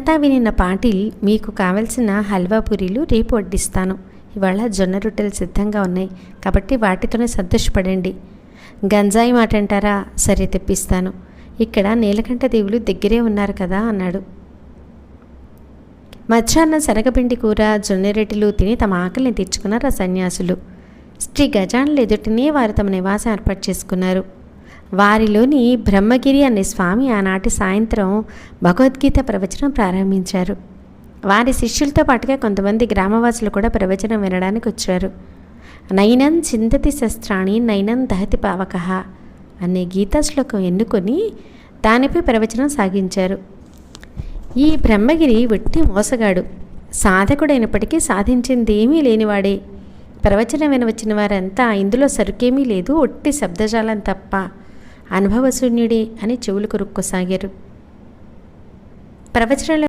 ఇదంతా వినిన పాటిల్, మీకు కావలసిన హల్వా పూరీలు రేపు వడ్డిస్తాను. ఇవాళ జొన్న రొట్టెలు సిద్ధంగా ఉన్నాయి కాబట్టి వాటితోనే సంతోషపడండి. గంజాయి మాట అంటారా? సరే తెప్పిస్తాను. ఇక్కడ నీలకంఠ దేవులు దగ్గరే ఉన్నారు కదా అన్నాడు. మధ్యాహ్నం శనగపిండి కూర, జొన్న రొట్టెలు తిని తమ ఆకలిని తీర్చుకున్నారు ఆ సన్యాసులు. శ్రీ గజానుల ఎదుటినే వారు తమ నివాసం ఏర్పాటు చేసుకున్నారు. వారిలోని బ్రహ్మగిరి అనే స్వామి ఆనాటి సాయంత్రం భగవద్గీత ప్రవచనం ప్రారంభించారు. వారి శిష్యులతో పాటుగా కొంతమంది గ్రామవాసులు కూడా ప్రవచనం వినడానికి వచ్చారు. నైనం చిందతి శస్త్రాణి నైనం దహతి పావకః అనే గీతా శ్లోకం ఎన్నుకొని దానిపై ప్రవచనం సాగించారు. ఈ బ్రహ్మగిరి వెట్టి మోసగాడు, సాధకుడైనప్పటికీ సాధించింది ఏమీ లేనివాడే. ప్రవచనం వినవచ్చిన వారంతా ఇందులో సరుకేమీ లేదు, ఒట్టి శబ్దజాలం తప్ప, అనుభవశూన్యుడే అని చెవులు కొరుక్కోసాగారు. ప్రవచనంలో